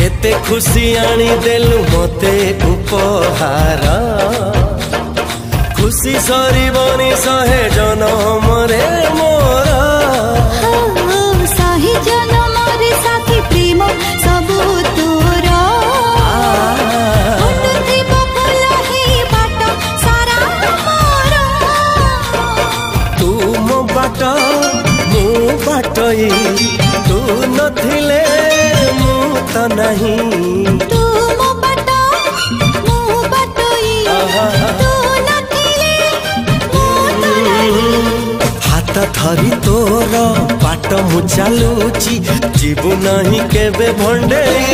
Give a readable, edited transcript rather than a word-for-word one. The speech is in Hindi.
एते खुशी आनी देलु मते उपहार खुशी सरीबनी सहे जनम रे मोर सही जनम रे साथी प्रेम सबु तोर फुटुथिबो फुल हे बाट सारा मोर तू मो बाट मु बाटई तू नथिले मु त नहीं तू मो बाट मु बाटई तू नथिले मु त नहीं हाथ धरी तोर बाट मु चालुची जीवु नहीं केबे भंडेई